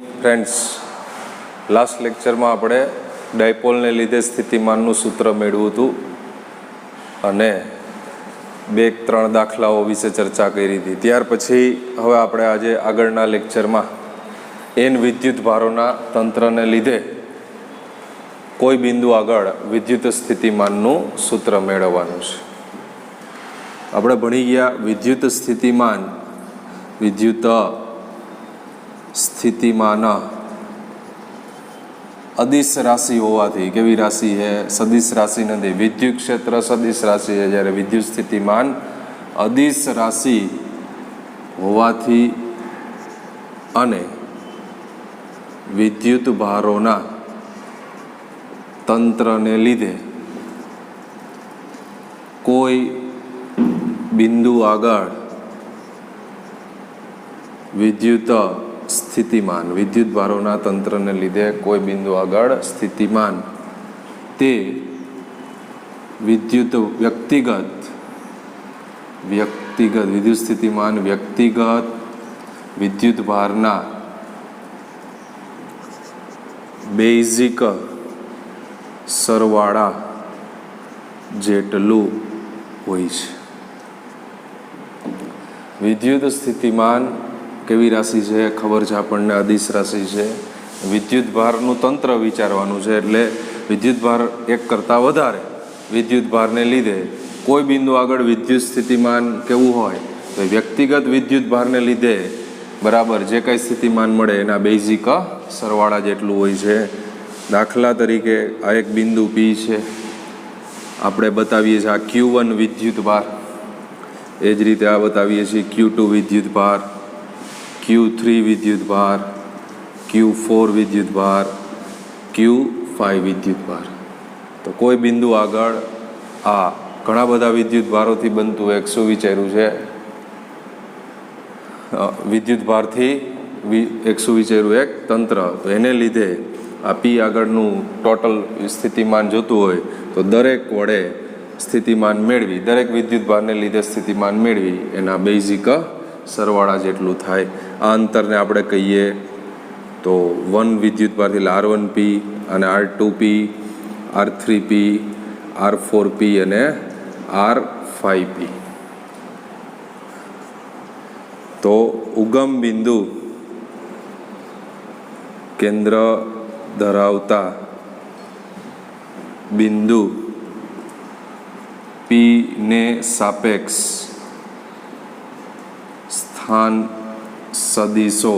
Friends, last લેક્ચરમાં આપણે ડાયપોલને લીધે સ્થિતિમાનનું સૂત્ર મેળવ્યું હતું અને 2-3 દાખલાઓ વિશે ચર્ચા કરી હતી. ત્યાર પછી હવે આપણે આજે આગળના લેક્ચરમાં n વિદ્યુત ભારોના તંત્રને લીધે કોઈ બિંદુ આગળ વિદ્યુત સ્થિતિમાનનું સૂત્ર મેળવવાનું છે. આપણે ભણી ગયા વિદ્યુત સ્થિતિમાન, વિદ્યુત સ્થિતિમાન અદિશ રાશિ હોવાથી, કેવી રાશિ છે? સદિશ રાશિ નથી. વિદ્યુત ક્ષેત્ર સદિશ રાશિ છે, જ્યારે વિદ્યુત સ્થિતિમાન અદિશ રાશિ હોવાથી અને વિદ્યુત ભારોના તંત્રને લીધે કોઈ બિંદુ આગળ વિદ્યુત સ્થિતિમાન, વિદ્યુત ભારોના તંત્રને લીધે કોઈ બિંદુ આગળ સ્થિતિમાન તે વ્યક્તિગત વિદ્યુત સ્થિતિમાન વ્યક્તિગત વિદ્યુત ભારના બેઝિક સરવાળા જેટલું હોય છે. વિદ્યુત સ્થિતિમાન કેવી રાશિ છે? ખબર છે આપણને, અદિશ રાશિ છે. વિદ્યુત ભારનું તંત્ર વિચારવાનું છે, એટલે વિદ્યુત ભાર એક કરતાં વધારે વિદ્યુત ભારને લીધે કોઈ બિંદુ આગળ વિદ્યુત સ્થિતિમાન કેવું હોય તો વ્યક્તિગત વિદ્યુત ભારને લીધે બરાબર જે કંઈ સ્થિતિમાન મળે એના બેઝિક સરવાળા જેટલું હોય છે. દાખલા તરીકે આ એક બિંદુ P છે, આપણે બતાવીએ છીએ આ Q1 વિદ્યુત ભાર, એ જ રીતે આ બતાવીએ છીએ Q2 વિદ્યુત ભાર, Q3 વિદ્યુત ભાર, Q4 વિદ્યુત ભાર, Q5 વિદ્યુત ભાર. તો કોઈ બિંદુ આગળ આ ઘણા બધા વિદ્યુત ભારોથી બનતું એક શું વિચાર્યું છે? વિદ્યુત ભારથી એક શું વિચાર્યું? એક તંત્ર. તો એને લીધે આ P આગળનું ટોટલ સ્થિતિમાન જોતું હોય તો દરેક વડે સ્થિતિમાન મેળવી, દરેક વિદ્યુત ભારને લીધે સ્થિતિમાન મેળવી એના બેઝિક સરવાળા જેટલું થાય. આ અંતરને આપણે કહીએ તો 1 વિદ્યુત ભારથી R1P અને R2P, R3P, R4P અને R5P. તો ઉગમ બિંદુ કેન્દ્ર ધરાવતા બિંદુ P ને સાપેક્ષ સ્થાન સદિશો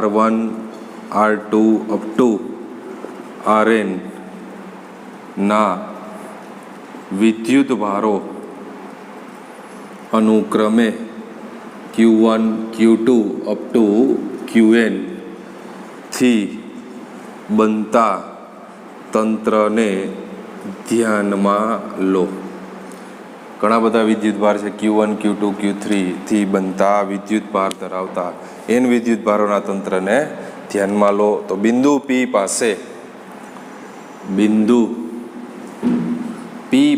R1, R2 up to Rn ના વિદ્યુત ભારો અનુક્રમે Q1, Q2 up to Qn થી બનતા તંત્રને ધ્યાનમાં લો. ઘણા બધા વિદ્યુત ભાર છે, Q1, Q2, Q3 થી બનતા વિદ્યુત ભાર ધરાવતા n વિદ્યુત ભારોના તંત્રને ધ્યાનમાં લો. તો બિંદુ P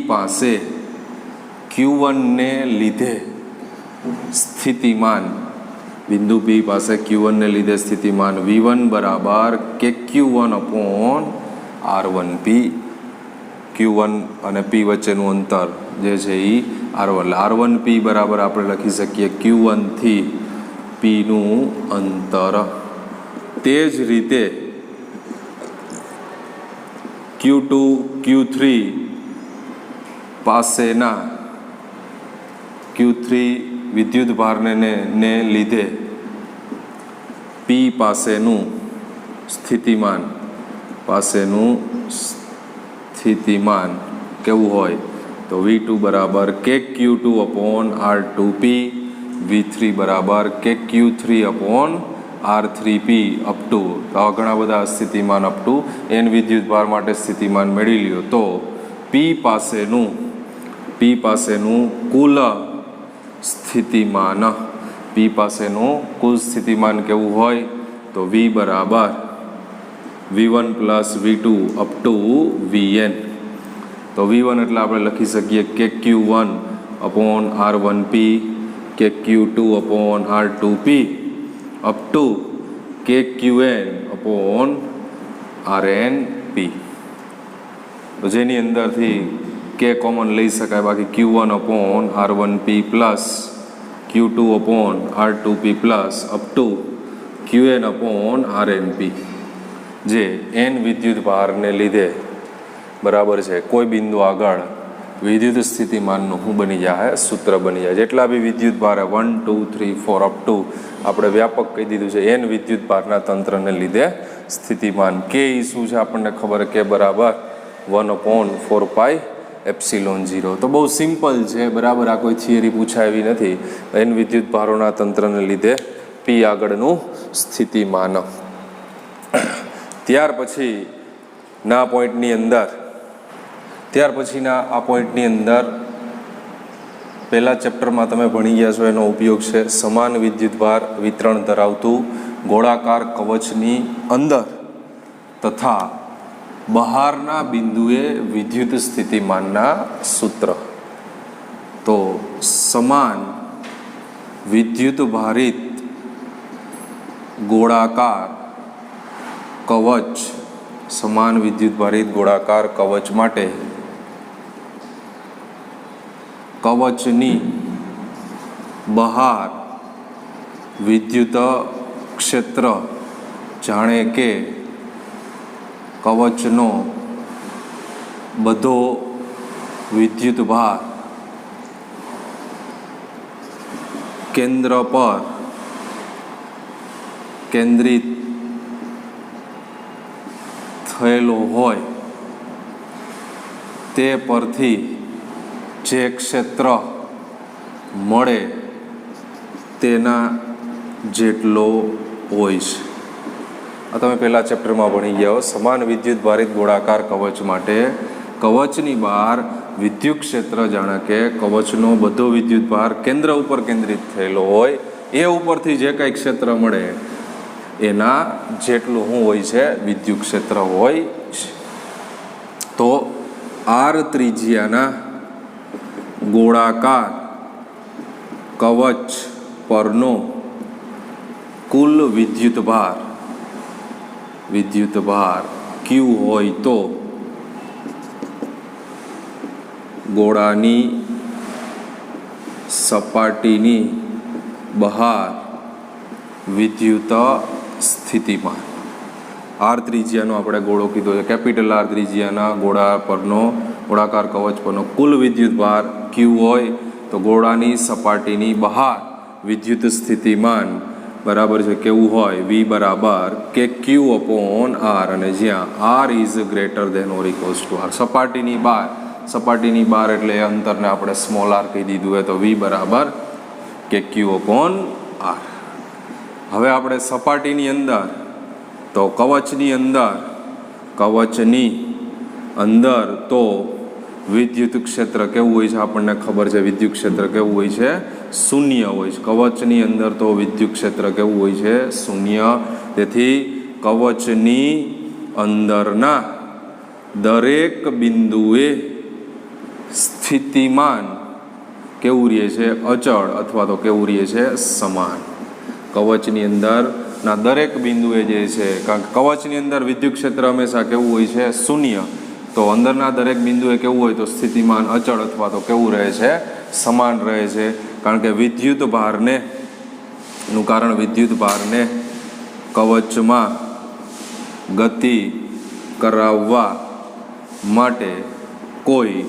પાસે Q1 ને લીધે સ્થિતિમાન, બિંદુ P પાસે Q1 ને લીધે સ્થિતિમાન V1 બરાબર KQ1 અપોન R1P. Q1 અને P વચ્ચેનું અંતર જે છે એ R1, R1P બરાબર આપણે લખી શકીએ Q1 થી Pનું અંતર. તે જ રીતે Q2, Q3 પાસેના Q3 વિદ્યુત ભારને લીધે P પાસેનું સ્થિતિમાન કેવું હોય તો V2 બરાબર KQ2 અપોન R2P, V3 બરાબર KQ3 upon R3P up to. તો ઘણા બધા સ્થિતિમાન અપ ટુ n વિદ્યુત ભાર માટે સ્થિતિમાન મેળવી લ્યો. તો P પાસેનું કુલ સ્થિતિમાન કેવું હોય તો V બરાબર V1 plus V2 up to Vn. તો V1 એટલે આપણે લખી શકીએ KQ1 upon R1P, KQ2 upon R2P up to કે Q N upon R N P. તો જેની અંદરથી કે કોમન લઈ શકાય, બાકી Q1 અપોન R1P પ્લસ Q2 અપોન R2P plus up to Qn અપોન RnP, જે n વિદ્યુત ભારને લીધે બરાબર છે કોઈ બિંદુ આગળ વિદ્યુત સ્થિતિમાનનું શું બની જાય? સૂત્ર બની જાય. જેટલા બી વિદ્યુત ભાર 1, 2, 3, 4 અપ ટુ આપણે વ્યાપક કહી દીધું છે n વિદ્યુત ભારના તંત્રને લીધે સ્થિતિમાન. કે ઈ શું છે આપણને ખબર, કે બરાબર 1/4πε0. તો બહુ સિમ્પલ છે બરાબર, આ કોઈ થિયરી પૂછાય એવી નથી. n વિદ્યુત ભારોના તંત્રને લીધે પી આગળનું સ્થિતિમાન. ત્યાર પછીના આ પોઈન્ટની અંદર પહેલા ચેપ્ટરમાં તમે ભણી ગયા છો એનો ઉપયોગ છે સમાન વિદ્યુતભાર વિતરણ ધરાવતું ગોળાકાર કવચની અંદર તથા બહારના બિંદુએ વિદ્યુત સ્થિતિમાનના સૂત્ર. તો સમાન વિદ્યુત ભારિત ગોળાકાર કવચ, સમાન વિદ્યુત ભારિત ગોળાકાર કવચ માટે કવચની બહાર વિદ્યુત ક્ષેત્ર, જાણે કે કવચનો બધો વિદ્યુત ભાર કેન્દ્ર પર કેન્દ્રિત થયેલો હોય તે પરથી જે ક્ષેત્ર મળે તેના જેટલો હોય છે. આ તમે પહેલા ચેપ્ટરમાં ભણી ગયા હો. સમાન વિદ્યુત ભારિત ગોળાકાર કવચ માટે કવચની બહાર વિદ્યુત ક્ષેત્ર, જાણે કે કવચનો બધો વિદ્યુત ભાર કેન્દ્ર ઉપર કેન્દ્રિત થયેલો હોય એ ઉપરથી જે કંઈ ક્ષેત્ર મળે એના જેટલું શું હોય છે? વિદ્યુત ક્ષેત્ર હોય છે. તો આર ત્રિજ્યાના ગોળાકાર કવચ પરનો કુલ વિદ્યુત ભાર Q હોય તો ગોળાની સપાટીની બહાર વિદ્યુત સ્થિતિમાન. આર ત્રિજ્યાનો આપણે ગોળો કીધો છે, કેપિટલ આર ત્રિજ્યાના ગોળા પરનો ગોળાકાર કવચ પરનો કુલ વિદ્યુત ભાર Q હોય તો ગોળાની સપાટીની બહાર વિદ્યુત સ્થિતિમાન બરાબર છે કેવું હોય? V બરાબર કે Q અપોન R, અને જ્યાં R is greater than or equals to R. સપાટીની બહાર એટલે એ અંતરને આપણે સ્મોલ r કહી દીધું હોય તો V બરાબર કે Q અપોન R. હવે આપણે સપાટીની અંદર, તો કવચની અંદર તો વિદ્યુત ક્ષેત્ર કેવું હોય છે? આપણને ખબર છે વિદ્યુત ક્ષેત્ર કેવું હોય છે? શૂન્ય હોય છે. કવચની અંદર તો વિદ્યુત ક્ષેત્ર કેવું હોય છે? શૂન્ય. તેથી કવચની અંદરના દરેક બિંદુએ સ્થિતિમાન કેવું રહે છે? અચળ, અથવા તો કેવું રહે છે? સમાન. કવચની અંદરના દરેક બિંદુએ જે છે, કારણ કે કવચની અંદર વિદ્યુત ક્ષેત્ર હંમેશા કેવું હોય છે? શૂન્ય. તો અંદરના દરેક બિંદુએ કેવું હોય તો સ્થિતિમાન અચળ અથવા તો કેવું રહે છે? સમાન રહે છે. કારણ કે વિદ્યુત ભારને કવચમાં ગતિ કરાવવા માટે કોઈ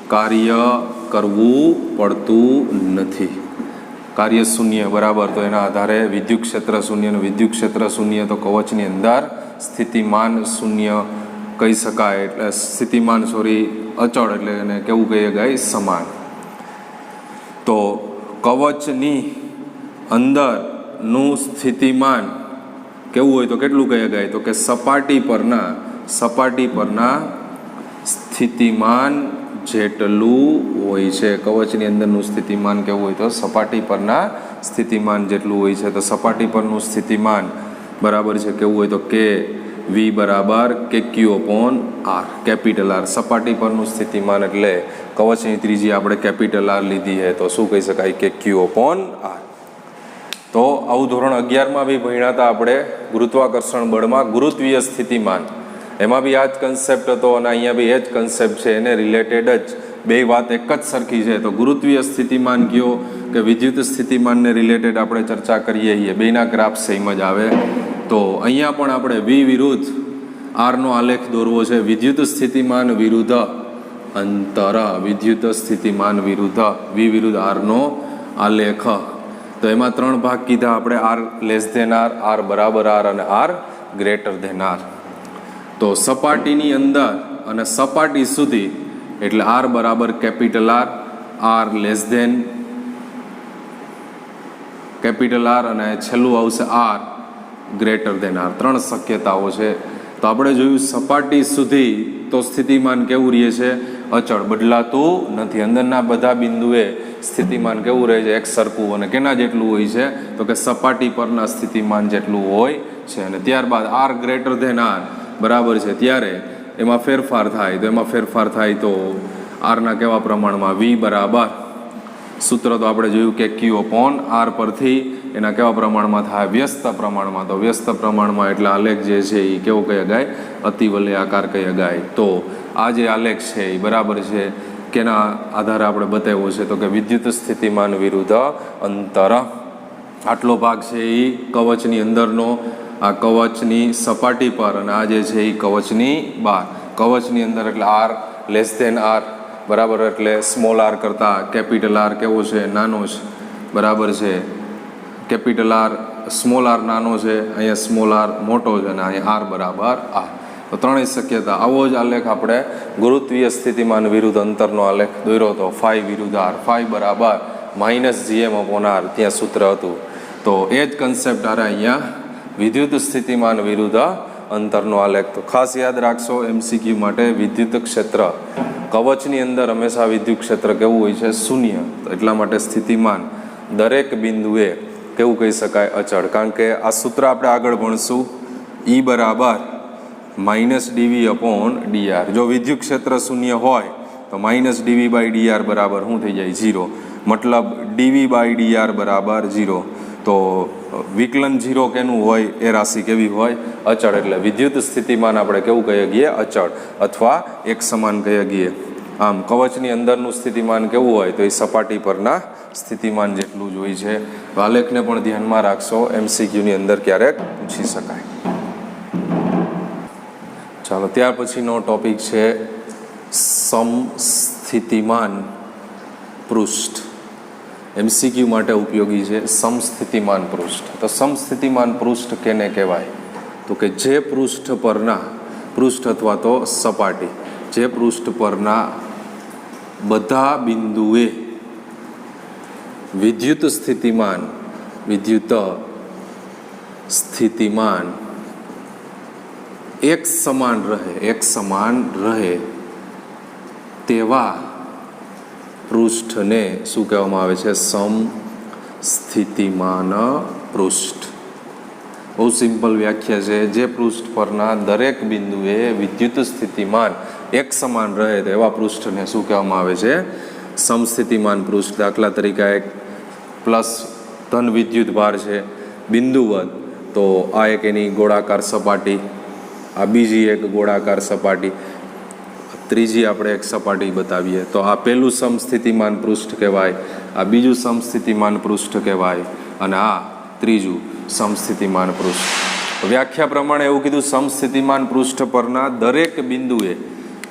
કાર્ય કરવું પડતું નથી. કાર્ય શૂન્ય બરાબર, તો એના આધારે વિદ્યુત ક્ષેત્ર શૂન્ય, અને વિદ્યુત ક્ષેત્ર શૂન્ય તો કવચની અંદર સ્થિતિમાન શૂન્ય કહી શકાય. એટલે સ્થિતિમાન અચળ, એટલે એને કેવું કહીએ ગાય? સમાન. તો કવચની અંદરનું સ્થિતિમાન કેવું હોય તો કેટલું કહીએ ગાય? તો કે સપાટી પરના સ્થિતિમાન જેટલું હોય છે. કવચની અંદરનું સ્થિતિમાન કેવું હોય તો સપાટી પરના સ્થિતિમાન જેટલું હોય છે. તો સપાટી પરનું સ્થિતિમાન બરાબર છે કેવું હોય તો કે V બરાબર કે Q upon R, capital R. સપાટી પરનું સ્થિતિમાન એટલે કવચની ત્રિજ્યા આપણે કેપિટલ R લીધી છે, તો શું કહી શકાય? કે Q અપોન R. તો આવું ધોરણ 11માં બી ભણ્યા હતા આપણે ગુરુત્વાકર્ષણ બળમાં ગુરુત્વીય સ્થિતિમાન, એમાં બી આ જ કન્સેપ્ટ હતો અને અહીંયા બી એ જ કન્સેપ્ટ છે, એને રિલેટેડ જ બે વાત એક જ સરખી છે. તો ગુરુત્વીય સ્થિતિમાન કયો કે વિદ્યુત સ્થિતિમાનને રિલેટેડ આપણે ચર્ચા કરીએ છીએ, બેના ગ્રાફ સેમ જ આવે. તો અહીંયા પણ આપણે વી વિરુદ્ધ આરનો આલેખ દોરવો છે, વિદ્યુત સ્થિતિમાન વિરુદ્ધ અંતર, વિદ્યુત સ્થિતિમાન વિરુદ્ધ વી વિરુદ્ધ આરનો આલેખ. તો એમાં 3 ભાગ કીધા આપણે, R less than R, R બરાબર આર અને આર ગ્રેટર ધેન આર. તો સપાટીની અંદર અને સપાટી સુધી એટલે આર બરાબર capital R, R less than capital R અને છેલ્લું આવશે આર ગ્રેટર ધેન આર. 3 શક્યતાઓ છે. તો આપણે જોયું સપાટી સુધી તો સ્થિતિમાન કેવું રહે છે, અચળ, બદલાતું નથી. અંદરના બધા બિંદુએ સ્થિતિમાન કેવું રહે છે, એક સરખું. અને કેના જેટલું હોય છે તો કે સપાટી પરના સ્થિતિમાન જેટલું હોય છે. અને ત્યારબાદ આર ગ્રેટર ધેન આર બરાબર છે ત્યારે એમાં ફેરફાર થાય. તો એમાં ફેરફાર થાય તો આરના કેવા પ્રમાણમાં, વી બરાબર, સૂત્ર તો આપણે જોયું કે ક્યુ અપોન આર પરથી એના કેવા પ્રમાણમાં થાય, વ્યસ્ત પ્રમાણમાં. તો વ્યસ્ત પ્રમાણમાં એટલે આલેખ જે છે એ કેવો કહી ગાય, અતિવલય આકાર કહી ગાય. તો આ જે આલેખ છે એ બરાબર છે કેના આધારે આપણે બતાવ્યો છે તો કે વિદ્યુત સ્થિતિમાન વિરુદ્ધ અંતર. આટલો ભાગ છે એ કવચની અંદરનો, આ કવચની સપાટી પર, અને આ જે છે એ કવચની બહાર. કવચની અંદર એટલે આર લેસ ધેન આર બરાબર, એટલે સ્મોલ આર કરતાં કેપિટલ આર કેવો છે, નાનો છે બરાબર છે. કેપિટલ આર સ્મોલ આર નાનો છે, અહીંયા સ્મોલ આર મોટો છે, અને અહીંયા આર બરાબર આર. તો 3 શક્યતા. આવો જ આલેખ આપણે ગુરુત્વીય સ્થિતિમાન વિરુદ્ધ અંતરનો આલેખ દોર્યો હતો, ફાઈ વિરુદ્ધ આર, ફાઈ બરાબર -gm અપોન આર, ત્યાં સૂત્ર હતું. તો એ જ કન્સેપ્ટ આરે અહીંયા વિદ્યુત સ્થિતિમાન વિરુદ્ધ અંતરનો આલેખ. તો ખાસ યાદ રાખશો MCQ માટે, વિદ્યુત ક્ષેત્ર કવચની અંદર હંમેશા વિદ્યુત ક્ષેત્ર કેવું હોય છે, શૂન્ય. તો એટલા માટે સ્થિતિમાન દરેક બિંદુએ કેવું કહી શકાય, અચળ. કારણ કે આ સૂત્ર આપણે આગળ ભણશું, E બરાબર -dv અપોન dr. જો વિદ્યુત ક્ષેત્ર શૂન્ય હોય તો -dv/dr બરાબર શું થઈ જાય, 0. મતલબ dv/dr બરાબર 0. તો વિકલન 0 કેનું હોય, એ રાશિ કેવી હોય, અચળ. એટલે વિદ્યુત સ્થિતિમાન આપણે કેવું કહીએ ગઈએ, અચળ અથવા એક સમાન કહીએ ગઈએ. આમ કવચની અંદરનું સ્થિતિમાન કેવું હોય તો એ સપાટી પરના સ્થિતિમાન જેટલું જ હોય છે. આલેખને પણ ધ્યાનમાં રાખશો, MCQની અંદર ક્યારેક પૂછી શકાય. ચાલો, ત્યાર પછીનો ટોપિક છે સમસ્થિતિમાન પૃષ્ઠ. MCQ માટે ઉપયોગી છે સમસ્થિતિમાન પૃષ્ઠ. તો સમસ્થિતિમાન પૃષ્ઠ કેને કહેવાય તો કે જે પૃષ્ઠ પરના, પૃષ્ઠ અથવા તો સપાટી, જે પૃષ્ઠ પરના બધા બિંદુએ વિદ્યુત સ્થિતિમાન એક સમાન રહે તેવા પૃષ્ઠને શું કહેવામાં આવે છે, સમસ્થિતિમાન પૃષ્ઠ. બહુ સિમ્પલ વ્યાખ્યા છે. જે પૃષ્ઠ પરના દરેક બિંદુએ વિદ્યુત સ્થિતિમાન એક સમાન રહે તો એવા પૃષ્ઠને શું કહેવામાં આવે છે, સમસ્થિતિમાન પૃષ્ઠ. દાખલા તરીકે એક પ્લસ ધન વિદ્યુત ભાર છે બિંદુવત, તો આ એક એની ગોળાકાર સપાટી, આ બીજી એક ગોળાકાર સપાટી, ત્રીજી આપણે એક સપાટી બતાવીએ તો આ પહેલું સમસ્થિતિમાન પૃષ્ઠ કહેવાય, આ બીજું સમસ્થિતિમાન પૃષ્ઠ કહેવાય, અને આ ત્રીજું સમસ્થિતિમાન પૃષ્ઠ. વ્યાખ્યા પ્રમાણે એવું કીધું, સમસ્થિતિમાન પૃષ્ઠ પરના દરેક બિંદુએ,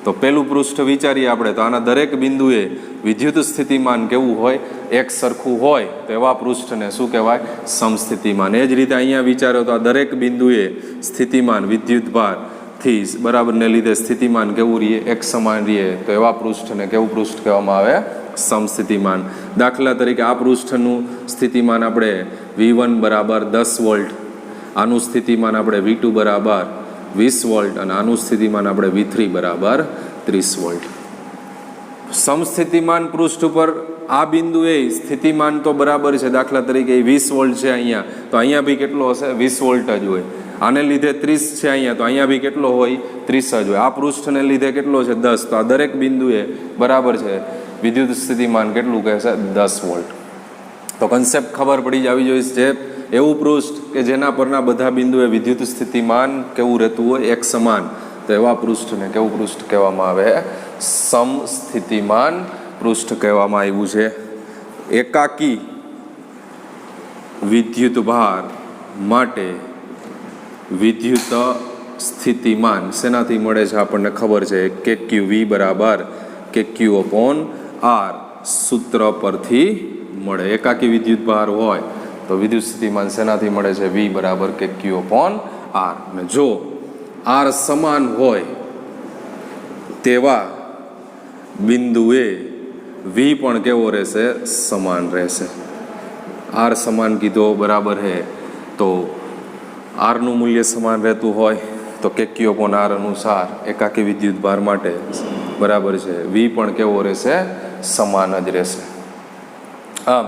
તો પહેલું પૃષ્ઠ વિચારીએ આપણે, તો આના દરેક બિંદુએ વિદ્યુત સ્થિતિમાન કેવું હોય, એક સરખું હોય તો એવા પૃષ્ઠને શું કહેવાય, સમસ્થિતિમાન. એ જ રીતે અહીંયા વિચારો તો આ દરેક બિંદુએ સ્થિતિમાન વિદ્યુતભારથી બરાબરને લીધે સ્થિતિમાન કેવું રહીએ, એક સમાન રહીએ તો એવા પૃષ્ઠને કેવું પૃષ્ઠ કહેવામાં આવે, સમસ્થિતિમાન. દાખલા તરીકે આ પૃષ્ઠનું સ્થિતિમાન આપણે V1 બરાબર 10 વોલ્ટ, આનું સ્થિતિમાન આપણે V2 બરાબર 20 વોલ્ટ, અને આનું સ્થિતિમાન આપણે V3 બરાબર 30 વોલ્ટ. સમસ્થિતિમાન પૃષ્ઠ ઉપર આ બિંદુએ સ્થિતિમાન તો બરાબર છે, દાખલા તરીકે 20 વોલ્ટ છે અહીંયા, તો અહીંયા બી કેટલો હશે, 20 વોલ્ટ જ હોય. આને લીધે 30 છે અહીંયા, તો અહીંયા બી કેટલો હોય, 30 જ હોય. આ પૃષ્ઠને લીધે કેટલો છે, 10. તો આ દરેક બિંદુએ બરાબર છે વિદ્યુત સ્થિતિમાન કેટલું કહેશે, 10 વોલ્ટ. તો કન્સેપ્ટ ખબર પડી જ આવી જોઈએ. જે એવું પૃષ્ઠ કે જેના પરના બધા બિંદુએ વિદ્યુત સ્થિતિમાન કેવું રહેતું હોય, એક સમાન, તો એવા પૃષ્ઠને કેવું પૃષ્ઠ કહેવામાં આવે? સમસ્થિતિમાન પૃષ્ઠ કહેવામાં આવ્યું છે. એકાકી વિદ્યુત ભાર માટે વિદ્યુત સ્થિતિમાન શેનાથી મળે છે? આપણને ખબર છે કે ક્યુ વી બરાબર કે ક્યુ અપોન આર સૂત્ર પરથી મળે. એકાકી વિદ્યુત ભાર હોય તો વિદ્યુત સ્થિતિમાન શેનાથી મળે છે? વી બરાબર કે ક્યુ અપોન આર. અને જો આર સમાન હોય તેવા બિંદુએ વી પણ કેવો રહેશે? સમાન રહેશે. આર સમાન કીધો બરાબર હે, તો આરનું મૂલ્ય સમાન રહેતું હોય તો કે ક્યુ અપોન આર અનુસાર એકાકી વિદ્યુત ભાર માટે બરાબર છે વી પણ કેવો રહેશે? સમાન જ રહેશે. આમ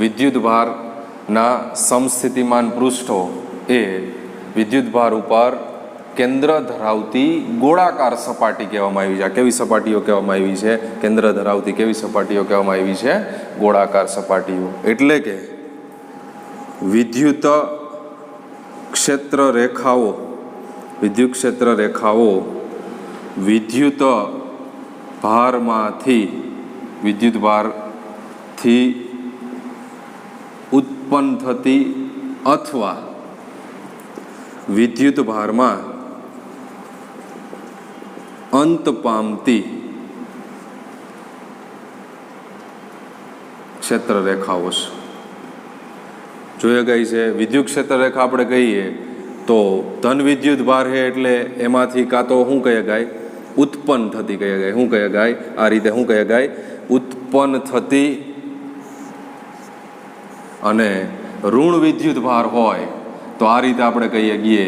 વિદ્યુત ભારના સમસ્થિતિમાન પૃષ્ઠો એ વિદ્યુત ભાર ઉપર કેન્દ્ર ધરાવતી ગોળાકાર સપાટી કહેવામાં આવી છે. કેવી સપાટીઓ કહેવામાં આવી છે? કેન્દ્ર ધરાવતી કેવી સપાટીઓ કહેવામાં આવી છે? ગોળાકાર સપાટીઓ. એટલે કે વિદ્યુત ક્ષેત્ર રેખાઓ વિદ્યુત ભારથી ઉત્પન્ન થતી અથવા વિદ્યુત ભારમાં અંત પામતી ક્ષેત્ર રેખાઓ જોઈ ગઈ છે. વિદ્યુત ક્ષેત્ર રેખા આપણે કહીએ તો ધન વિદ્યુત ભાર છે એટલે એમાંથી કાં તો શું કહે ગાય? ઉત્પન્ન થતી કહે ગાય. શું કહે ગાય? આ રીતે શું કહે ગાય? ઉત્પન્ન થતી. અને ઋણ વિદ્યુત ભાર હોય તો આ રીતે આપણે કહીએ ગઈએ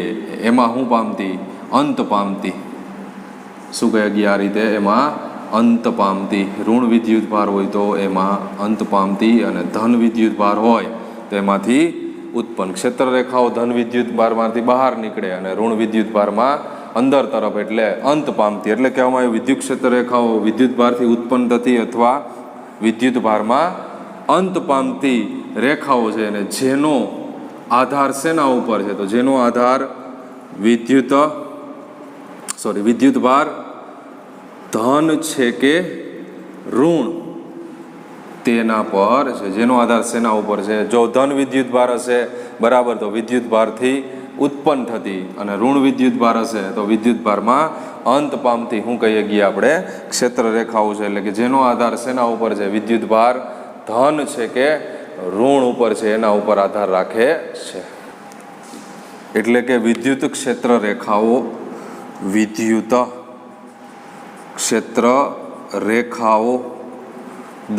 એમાં શું પામતી? અંત પામતી. શું કહે ગઈએ આ રીતે? એમાં અંત પામતી. ઋણ વિદ્યુત ભાર હોય તો એમાં અંત પામતી, અને ધન વિદ્યુત ભાર હોય તો એમાંથી ઉત્પન્ન. ક્ષેત્ર રેખાઓ ધન વિદ્યુત ભારમાંથી બહાર નીકળે અને ઋણ વિદ્યુત ભારમાં અંદર તરફ, એટલે અંત પામતી. એટલે કહેવામાં આવ્યું વિદ્યુત ક્ષેત્ર રેખાઓ વિદ્યુત ભારથી ઉત્પન્ન થતી અથવા વિદ્યુત ભારમાં અંત પામતી રેખાઓ છે, અને જેનો આધાર શેના ઉપર છે? તો જેનો આધાર વિદ્યુત ભાર ધન છે કે ઋણ તેના પર છે. જેનો આધાર શેના ઉપર છે? જો ધન વિદ્યુત ભાર હશે બરાબર તો વિદ્યુત ભારથી ઉત્પન્ન થતી, અને ઋણ વિદ્યુત ભાર હશે તો વિદ્યુત ભારમાં અંત પામતી શું કહીએ ગયા આપણે? ક્ષેત્ર રેખાઓ છે. એટલે કે જેનો આધાર શેના ઉપર છે? વિદ્યુત ભાર ધન છે કે ઋણ ઉપર છે એના ઉપર આધાર રાખે છે. એટલે કે વિદ્યુત ક્ષેત્ર રેખાઓ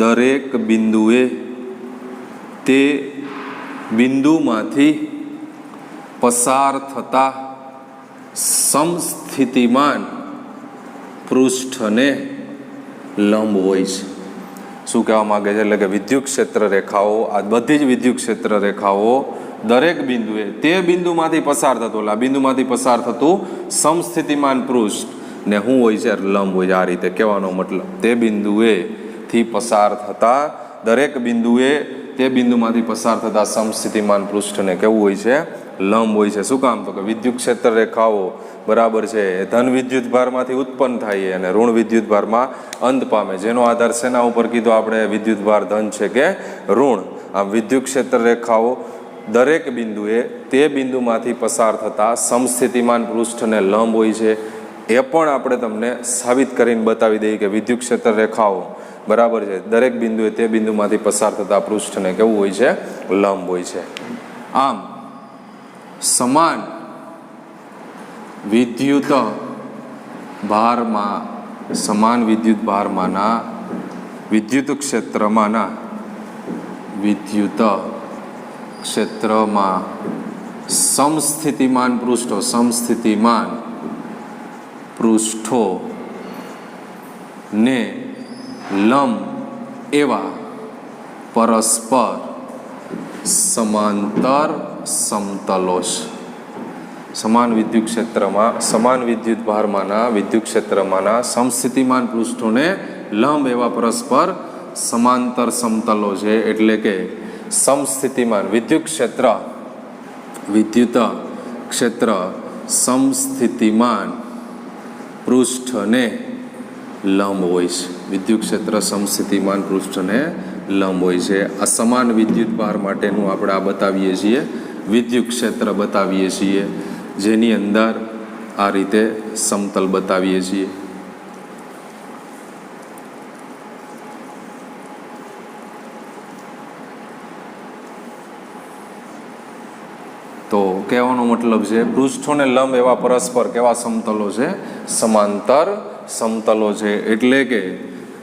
દરેક બિંદુએ તે બિંદુમાંથી પસાર થતા સમસ્થિતિમાન પૃષ્ઠને લંબ હોય છે. શું કહેવા માંગે છે? એટલે કે વિદ્યુત ક્ષેત્ર રેખાઓ, આ બધી જ વિદ્યુત ક્ષેત્ર રેખાઓ દરેક બિંદુએ તે બિંદુમાંથી પસાર થતું, આ બિંદુમાંથી પસાર થતું સમસ્થિતિમાન પૃષ્ઠ ને શું હોય છે? લંબ હોય છે. આ રીતે કહેવાનો મતલબ તે બિંદુએથી પસાર થતા દરેક બિંદુએ તે બિંદુમાંથી પસાર થતા સમસ્થિતિમાન પૃષ્ઠને કેવું હોય છે? લંબ હોય છે. શું કામ? તો કે વિદ્યુત ક્ષેત્ર રેખાઓ બરાબર છે ધન વિદ્યુત ભારમાંથી ઉત્પન્ન થાય અને ઋણ વિદ્યુત ભારમાં અંત પામે. જેનો આધાર શેના ઉપર કીધો આપણે? વિદ્યુત ભાર ધન છે કે ઋણ. આમ વિદ્યુત ક્ષેત્ર રેખાઓ દરેક બિંદુએ તે બિંદુમાંથી પસાર થતા સમસ્થિતિમાન પૃષ્ઠને લંબ હોય છે. એ પણ આપણે તમને સાબિત કરીને બતાવી દઈએ કે વિદ્યુત ક્ષેત્ર રેખાઓ બરાબર છે દરેક બિંદુએ તે બિંદુમાંથી પસાર થતા પૃષ્ઠને કેવું હોય છે? લંબ હોય છે. આમ સમાન વિદ્યુત ભારમાંના વિદ્યુત ક્ષેત્રમાં સમસ્થિતિમાન પૃષ્ઠોને લંબ એવા પરસ્પર સમાંતર સમતલો છે. સમાન વિદ્યુત ભારમાંના વિદ્યુત ક્ષેત્રમાંના સમસ્થિતિમાન પૃષ્ઠોને લંબ એવા પરસ્પર સમાંતર સમતલો છે. એટલે કે સમસ્થિતિમાન વિદ્યુત ક્ષેત્ર વિદ્યુત ક્ષેત્ર સમસ્થિતિમાન પૃષ્ઠને લંબ હોય છે. વિદ્યુત ક્ષેત્ર સમસ્થિતિમાન પૃષ્ઠને લંબ હોય છે. આ સમાન વિદ્યુત ભાર માટેનું આપણે આ બતાવીએ છીએ, વિદ્યુત ક્ષેત્ર બતાવીએ છીએ, જેની અંદર આ રીતે સમતલ બતાવીએ છીએ. તો કહેવાનો મતલબ છે પૃષ્ઠોને લંબ એવા પરસ્પર કેવા સમતલો છે? સમાંતર સમતલો છે. એટલે કે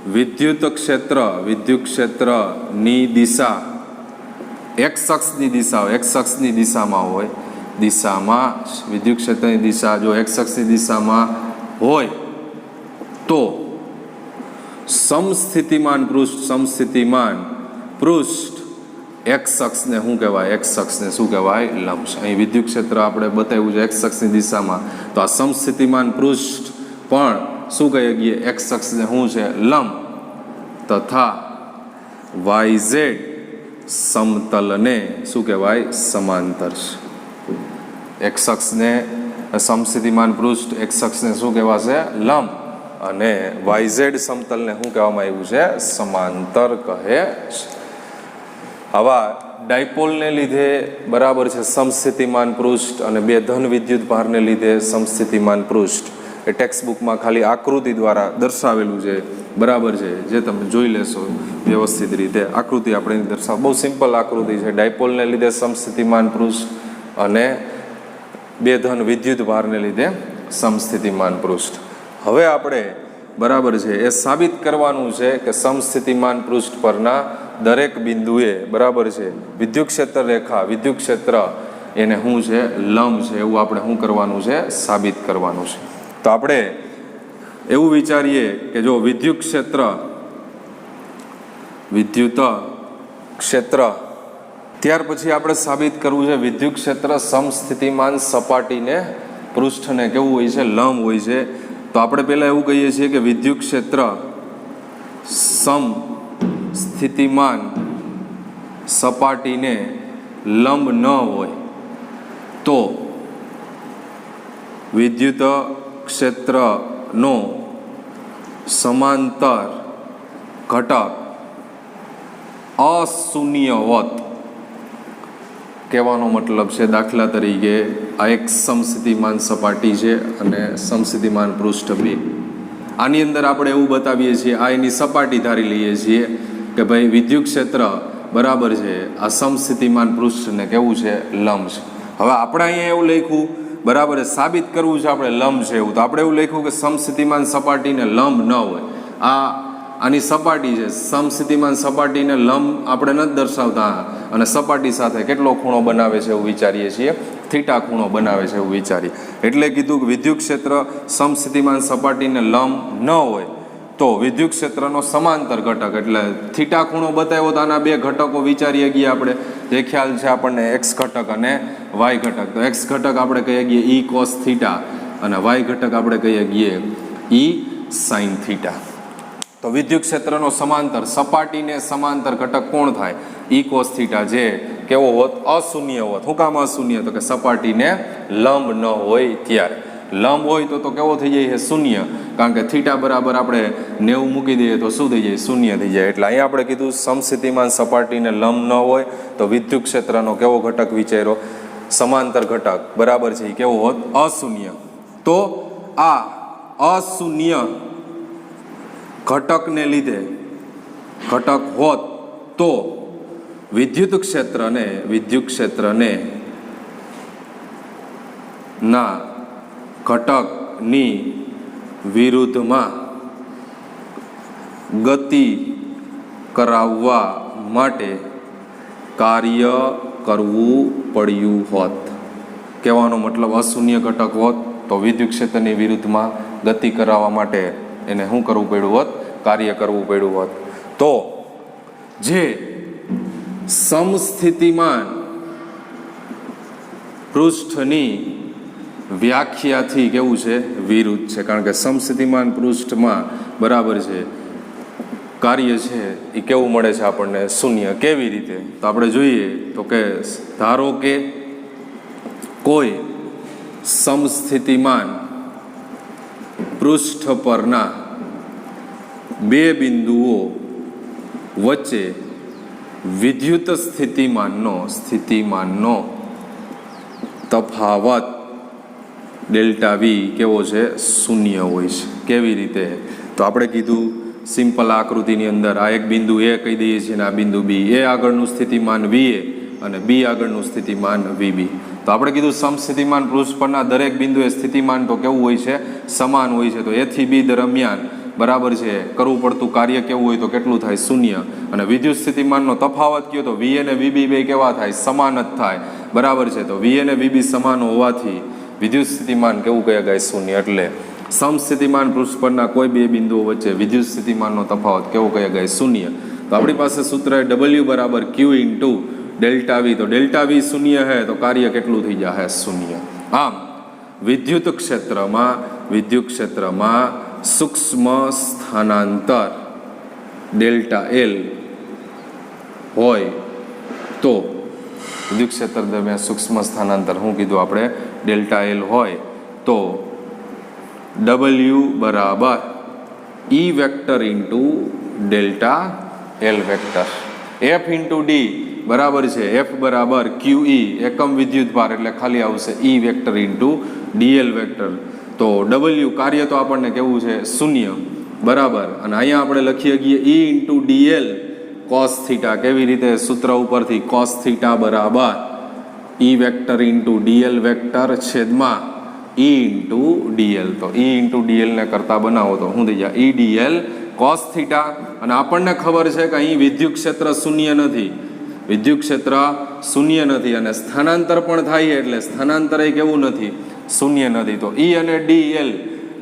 વિદ્યુત ક્ષેત્રની દિશા એક્સ અક્ષની દિશામાં હોય, વિદ્યુત ક્ષેત્રની દિશા જો એક્સ અક્ષની દિશામાં હોય તો સમસ્થિતિમાન પૃષ્ઠ એક્સ અક્ષને શું કહેવાય? એક્સ અક્ષને શું કહેવાય? લંબ છે. અહીં વિદ્યુત ક્ષેત્ર આપણે બતાવ્યું છે એક્સ અક્ષની દિશામાં, તો આ સમસ્થિતિમાન પૃષ્ઠ પણ શું કહી શકીએ? એક્સ અક્ષને શું છે? લંબ. તથા વાયઝેડ સમતલને શું કહેવાય? સમાંતર છે. એક્સ અક્ષને સમસ્થિતિમાન પૃષ્ઠ એક્સ અક્ષને શું કહેવાશે? લંબ. અને વાયઝેડ સમતલને શું કહેવામાં આવ્યું છે? સમાંતર કહે છે. આવા ડાયપોલને લીધે બરાબર છે સમસ્થિતિમાન પૃષ્ઠ અને બે ધન વિદ્યુત ભારને લીધે સમસ્થિતિમાન પૃષ્ઠ એ ટેક્સ્ટ બુકમાં ખાલી આકૃતિ દ્વારા દર્શાવેલું છે, બરાબર છે, જે તમે જોઈ લેશો વ્યવસ્થિત રીતે. આકૃતિ આપણે દર્શાવ, બહુ સિમ્પલ આકૃતિ છે. ડાયપોલને લીધે સમસ્થિતિમાન પૃષ્ઠ અને બે ધન વિદ્યુત ભારને લીધે સમસ્થિતિમાન પૃષ્ઠ. હવે આપણે બરાબર છે એ સાબિત કરવાનું છે કે સમસ્થિતિમાન પૃષ્ઠ પરના દરેક બિંદુએ બરાબર છે વિદ્યુત ક્ષેત્ર રેખા, વિદ્યુત ક્ષેત્ર એને શું છે? લંબ છે. એવું આપણે શું કરવાનું છે? સાબિત કરવાનું છે. તો આપણે એવું વિચારીએ કે જો વિદ્યુત ક્ષેત્ર ત્યાર પછી આપણે સાબિત કરવું છે વિદ્યુત ક્ષેત્ર સમસ્થિતિમાન સપાટીને પૃષ્ઠને કેવું હોય છે? લંબ હોય છે. તો આપણે પહેલાં એવું કહીએ છીએ કે વિદ્યુત ક્ષેત્ર સમસ્થિતિમાન સપાટીને લંબ ન હોય તો વિદ્યુત ક્ષેત્રનો સમાંતર ઘટક અશૂન્યવત. કહેવાનો મતલબ છે દાખલા તરીકે આ એક સમસ્થિતિમાન સપાટી છે અને સમસ્થિતિમાન પૃષ્ઠ બે. આની અંદર આપણે એવું બતાવીએ છીએ, આ એની સપાટી ધારી લઈએ છીએ કે ભાઈ વિદ્યુત ક્ષેત્ર બરાબર છે આ સમસ્થિતિમાન પૃષ્ઠને કેવું છે? લંબ છે. હવે આપણે અહીંયા એવું લખ્યું બરાબર છે સાબિત કરવું છે આપણે લંબ છે એવું, તો આપણે એવું લખ્યું કે સમસ્થિતિમાન સપાટીને લંબ ન હોય. આની સપાટી છે, સમસ્થિતિમાન સપાટીને લંબ આપણે નથી દર્શાવતા અને સપાટી સાથે કેટલો ખૂણો બનાવે છે એવું વિચારીએ છીએ? થીટા ખૂણો બનાવે છે એવું વિચારીએ. એટલે કીધું કે વિદ્યુત ક્ષેત્ર સમસ્થિતિમાન સપાટીને લંબ ન હોય તો વિદ્યુત ક્ષેત્રનો સમાંતર ઘટક એટલે થીટા ખૂણો બતાવ્યો તો આના બે ઘટકો વિચારીએ ગયા આપણે, જે ખ્યાલ છે આપણને એક્સ ઘટક અને વાય ઘટક. તો એક્સ ઘટક આપણે કહીએ ગઈએ ઈ કોસ થીટા અને વાય ઘટક આપણે કહીએ ગઈએ ઈ સાઇન થીટા. તો વિદ્યુત ક્ષેત્રનો સમાંતર સપાટીને સમાંતર ઘટક કોણ થાય? ઈ કોસ થીટા, જે કેવો હોત? અશૂન્ય હોત. શું કામ અશૂન્ય? તો કે સપાટીને લંબ ન હોય ત્યારે. લંબ હોય તો કેવો થઈ જાય? શૂન્ય. કારણ કે થીટા બરાબર આપણે 90 મૂકી દઈએ તો શું થઈ જાય? શૂન્ય થઈ જાય. એટલે અહીંયા આપણે કીધું સમસ્થિતિમાન સપાટીને લંબ ન હોય તો વિદ્યુત ક્ષેત્રનો કેવો ઘટક વિચાર્યો? સમાંતર ઘટક બરાબર છે એ કેવો હોત? અશૂન્ય. તો આ અશૂન્ય ઘટકને લીધે ઘટક હોત તો વિદ્યુત ક્ષેત્રને ના ઘટકની વિરુદ્ધમાં ગતિ કરાવવા માટે કાર્ય કરવું પડ્યું હોત. કહેવાનો મતલબ અશૂન્ય ઘટક હોત તો વિદ્યુત ક્ષેત્રની વિરુદ્ધમાં ગતિ કરાવવા માટે એને શું કરવું પડ્યું હોત? કાર્ય કરવું પડ્યું હોત. તો જે સમસ્થિતિમાન પૃષ્ઠની વ્યાખ્યાથી કેવું છે? વિરુદ્ધ છે. કારણ કે સમસ્થિતિમાન પૃષ્ઠમાં બરાબર છે કાર્ય છે એ કેવું મળે છે આપણને? શૂન્ય. કેવી રીતે? તો આપણે જોઈએ તો કે ધારો કે કોઈ સમસ્થિતિમાન પૃષ્ઠ પરના બે બિંદુઓ વચ્ચે વિદ્યુત સ્થિતિમાનનો તફાવત ડેલ્ટા વી કેવો છે? શૂન્ય હોય છે. કેવી રીતે? તો આપણે કીધું સિમ્પલ આકૃતિની અંદર આ એક બિંદુ એ કહી દઈએ છીએ અને આ બિંદુ બી. એ આગળનું સ્થિતિમાન વી એ અને બી આગળનું સ્થિતિમાન વીબી. તો આપણે કીધું સમસ્થિતિમાન પૃષ્ઠ પરના દરેક બિંદુએ સ્થિતિમાન તો કેવું હોય છે? સમાન હોય છે. તો એ થી બી દરમિયાન બરાબર છે કરવું પડતું કાર્ય કેવું હોય તો કેટલું થાય? શૂન્ય. અને વિદ્યુત સ્થિતિમાનનો તફાવત કયો તો વી અને વીબી બે કેવા થાય? સમાન જ થાય. બરાબર છે. તો વી અને વીબી સમાન હોવાથી વિદ્યુત સ્થિતિમાન કેવું કહે ગાય? શૂન્ય. એટલે સમસ્થિતિમાન પૃષ્ઠ પરના કોઈ બે બિંદુઓ વચ્ચે વિદ્યુત સ્થિતિમાનનો તફાવત કેવો કહે ગાય? શૂન્ય. તો આપણી પાસે સૂત્ર W બરાબર Q ઇન્ટુ ડેલ્ટા વી. તો ડેલ્ટા વી શૂન્ય હે તો કાર્ય કેટલું થઈ જાય? શૂન્ય. આમ વિદ્યુત ક્ષેત્રમાં સૂક્ષ્મ સ્થાનાંતર ડેલ્ટા એલ હોય તો વિદ્યુત ક્ષેત્ર દરમિયાન સૂક્ષ્મ સ્થાનાંતર શું કીધું આપણે? ડેલ્ટા એલ હોય તો W બરાબર E vector into delta L vector. F into D બરાબર છે F બરાબર QE એકમ વિદ્યુત ભાર એટલે ખાલી આવશે E vector into DL vector. તો W કાર્ય તો આપણને કેવું છે? શૂન્ય. બરાબર. અને અહીંયા આપણે લખી શકીએ E into DL cos theta. કેવી રીતે? સૂત્ર ઉપરથી કોસ થીટા બરાબર E vector into DL vector છેદમાં E ઇન્ટુ DL. તો E ઇન્ટુ DL ને કરતા બનાવો તો શું થઈ જાય? E DL cos theta. અને આપણને ખબર છે કે અહીં વિદ્યુત ક્ષેત્ર શૂન્ય નથી. વિદ્યુત ક્ષેત્ર શૂન્ય નથી અને સ્થાનાંતર પણ થાય એટલે સ્થાનાંતર કેવું નથી? શૂન્ય નથી. તો E અને DL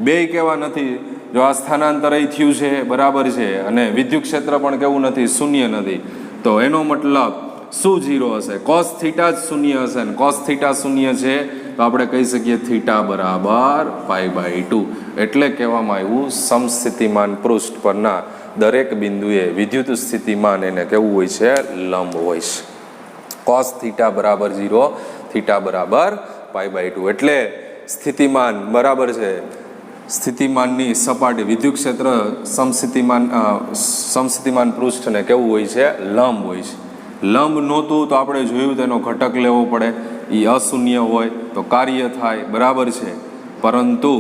બે કેવા નથી? જો આ સ્થાનાંતર થયું છે બરાબર છે અને વિદ્યુત ક્ષેત્ર પણ કેવું નથી? શૂન્ય નથી. તો એનો મતલબ શું 0 હશે? કોસ થીટા જ શૂન્ય હશે ને કોસ થીટા શૂન્ય છે તો આપણે કહી શકીએ થીટા બરાબર π/2. એટલે કહેવામાં આવ્યું સમસ્થિતિમાન પૃષ્ઠ પરના દરેક બિંદુએ વિદ્યુત સ્થિતિમાન એને કેવું હોય છે? લંબ હોય છે. કોસ થીટા બરાબર 0, થીટા બરાબર π/2. એટલે સ્થિતિમાન બરાબર છે સ્થિતિમાનની સપાટી વિદ્યુત ક્ષેત્ર સમસ્થિતિમાન પૃષ્ઠને કેવું હોય છે? લંબ હોય છે. લંબ નહોતું તો આપણે જોયું તેનો ઘટક લેવો પડે. એ અશૂન્ય હોય તો કાર્ય થાય. બરાબર છે. પરંતુ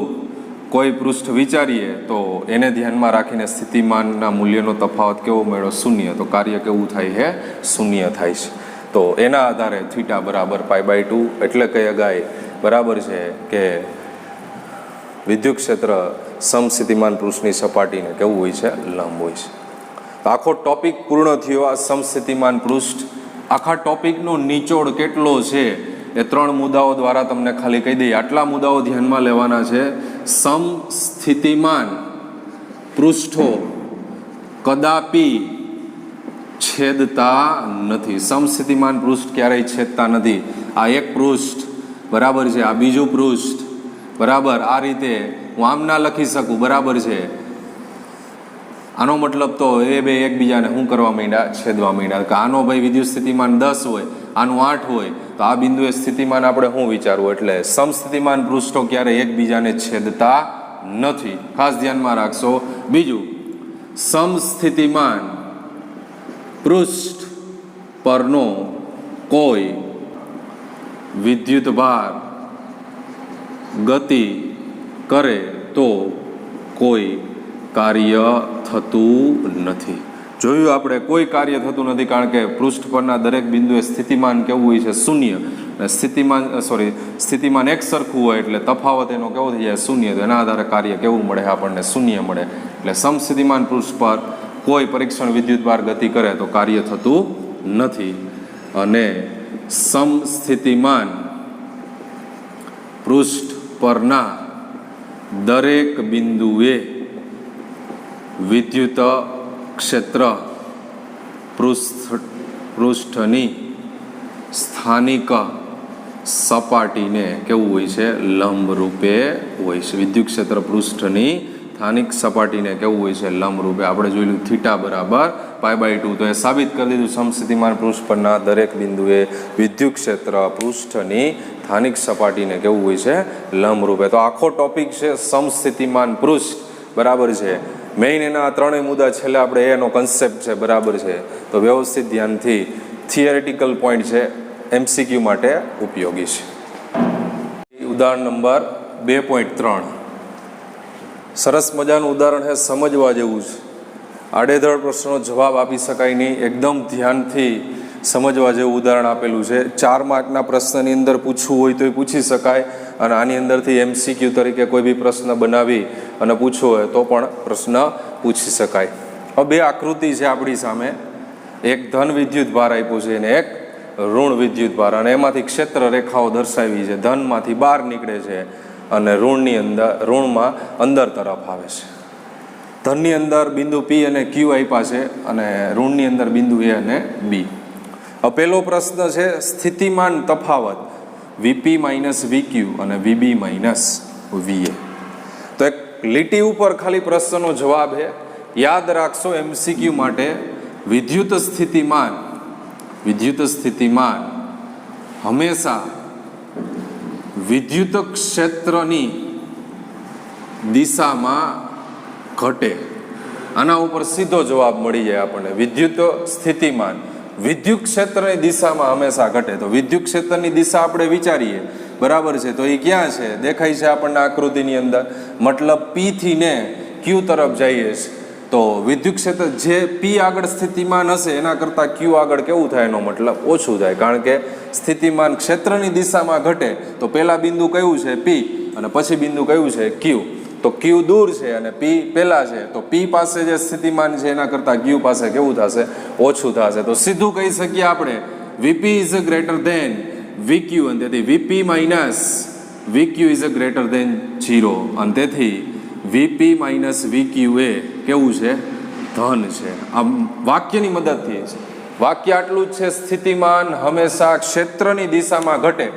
કોઈ પૃષ્ઠ વિચારીએ તો એને ધ્યાનમાં રાખીને સ્થિતિમાનના મૂલ્યનો તફાવત કેવો મળ્યો? શૂન્ય. તો કાર્ય કેવું થાય છે? શૂન્ય થાય છે. તો એના આધારે થીટા બરાબર π/2 એટલે કહી શકાય બરાબર છે કે વિદ્યુત ક્ષેત્ર સમસ્થિતિમાન પૃષ્ઠની સપાટીને કેવું હોય છે? લંબ હોય છે. તો આખો ટોપિક પૂર્ણ થયો. આ સમસ્થિતિમાન પૃષ્ઠ આખા ટોપિકનો નિચોડ કેટલો છે એ 3 મુદ્દાઓ દ્વારા તમને ખાલી કહી દઈએ. આટલા મુદ્દાઓ ધ્યાનમાં લેવાના છે. સમસ્થિતિમાન પૃષ્ઠો કદાપી છેદતા નથી. સમસ્થિતિમાન પૃષ્ઠ ક્યારેય છેદતા નથી. આ એક પૃષ્ઠ બરાબર છે, આ બીજું પૃષ્ઠ બરાબર. આ રીતે હું આમ ના લખી શકું. બરાબર છે. આનો મતલબ તો એ બે એકબીજાને શું કરવા માંડ્યા? છેદવા માંડ્યા. કે આનો ભાઈ વિદ્યુત સ્થિતિમાન 10 હોય, આનું 8 હોય તો આ બિંદુએ સ્થિતિમાન આપણે શું વિચારવું? એટલે સમસ્થિતિમાન પૃષ્ઠો ક્યારેય એકબીજાને છેદતા નથી. ખાસ ધ્યાનમાં રાખશો. બીજું, સમસ્થિતિમાન પૃષ્ઠ પરનો કોઈ વિદ્યુત ભાર ગતિ કરે તો કોઈ કાર્ય થતું નથી. જોયું આપણે કોઈ કાર્ય થતું નથી કારણ કે પૃષ્ઠ પરના દરેક બિંદુએ સ્થિતિમાન કેવું હોય છે? શૂન્ય. સ્થિતિમાન એક સરખું હોય એટલે તફાવત એનો કેવો થઈ જાય? શૂન્ય. તો એના આધારે કાર્ય કેવું મળે? આપણને શૂન્ય મળે. એટલે સમસ્થિતિમાન પૃષ્ઠ પર કોઈ પરીક્ષણ વિદ્યુત ભાર ગતિ કરે તો કાર્ય થતું નથી. અને સમસ્થિતિમાન પૃષ્ઠ પરના દરેક બિંદુએ વિદ્યુત ક્ષેત્ર પૃષ્ઠની સ્થાનિક સપાટીને કેવું હોય છે? લંબ રૂપે હોય છે. વિદ્યુત ક્ષેત્ર પૃષ્ઠની સ્થાનિક સપાટીને કેવું હોય છે? લંબ રૂપે. આપણે જોયેલું થીટા બરાબર π/2. તો એ સાબિત કરી દીધું સમસ્થિતિમાન પૃષ્ઠ પરના દરેક બિંદુએ વિદ્યુત ક્ષેત્ર પૃષ્ઠની સ્થાનિક સપાટીને કેવું હોય છે? લંબરૂપે. તો આખો ટોપિક છે સમસ્થિતિમાન પૃષ્ઠ, બરાબર છે. મેઇન એના ત્રણેય મુદ્દા છેલ્લે આપણે એનો કન્સેપ્ટ છે, બરાબર છે. તો વ્યવસ્થિત ધ્યાનથી થિયરેટિકલ પોઈન્ટ છે, MCQ માટે ઉપયોગી છે. ઉદાહરણ નંબર 2.3 સરસ મજાનું ઉદાહરણ છે, સમજવા જેવું છે. આડેધડ પ્રશ્નનો જવાબ આપી શકાય નહીં, એકદમ ધ્યાનથી સમજવા જેવું ઉદાહરણ આપેલું છે. 4 માર્કના પ્રશ્નની અંદર પૂછવું હોય તો એ પૂછી શકાય, અને આની અંદરથી MCQ તરીકે કોઈ બી પ્રશ્ન બનાવી અને પૂછવો હોય તો પણ પ્રશ્ન પૂછી શકાય. હવે 2 આકૃતિ છે આપણી સામે. એક ધન વિદ્યુત ભાર આપ્યો છે અને એક ઋણ વિદ્યુત ભાર, અને એમાંથી ક્ષેત્ર રેખાઓ દર્શાવી છે. ધનમાંથી બહાર નીકળે છે અને ઋણમાં અંદર તરફ આવે છે. ધનની અંદર બિંદુ P અને Q આપ્યા છે અને ઋણની અંદર બિંદુ A અને B. હવે પહેલો પ્રશ્ન છે સ્થિતિમાન તફાવત VP - VQ અને VB - VA. તો એક લીટી ઉપર ખાલી પ્રશ્નનો જવાબ છે. યાદ રાખશો MCQ માટે વિદ્યુત સ્થિતિમાન હંમેશા વિદ્યુત ક્ષેત્રની દિશામાં ઘટે. આના ઉપર સીધો જવાબ મળી જાય આપણને. વિદ્યુત સ્થિતિમાન વિદ્યુત ક્ષેત્રની દિશામાં હંમેશા ઘટે. તો વિદ્યુત ક્ષેત્રની દિશા આપણે વિચારીએ, બરાબર છે. તો એ ક્યાં છે? દેખાય છે આપણને આકૃતિની અંદર. મતલબ P થી ને Q તરફ જઈએ છે તો વિદ્યુત ક્ષેત્ર જે P આગળ સ્થિતિમાન હશે એના કરતાં Q આગળ કેવું થાય? એનો મતલબ ઓછું થાય, કારણ કે સ્થિતિમાન ક્ષેત્રની દિશામાં ઘટે. તો પહેલા બિંદુ કયું છે? P, અને પછી બિંદુ કયું છે? Q. તો Q દૂર છે અને P પહેલા છે, તો P પાસે જે સ્થિતિમાન છે એના કરતાં Q પાસે કેવું થશે? ઓછું થશે. તો સીધું કહી શકીએ આપણે VP is greater than VQ, અને તેથી VP - VQ is greater than 0, અને તેથી VP - VQ એ કેવું છે? ધન છે. આ વાક્યની મદદથી છે. વાક્ય આટલું જ છે, સ્થિતિમાન હંમેશા ક્ષેત્રની દિશામાં ઘટે.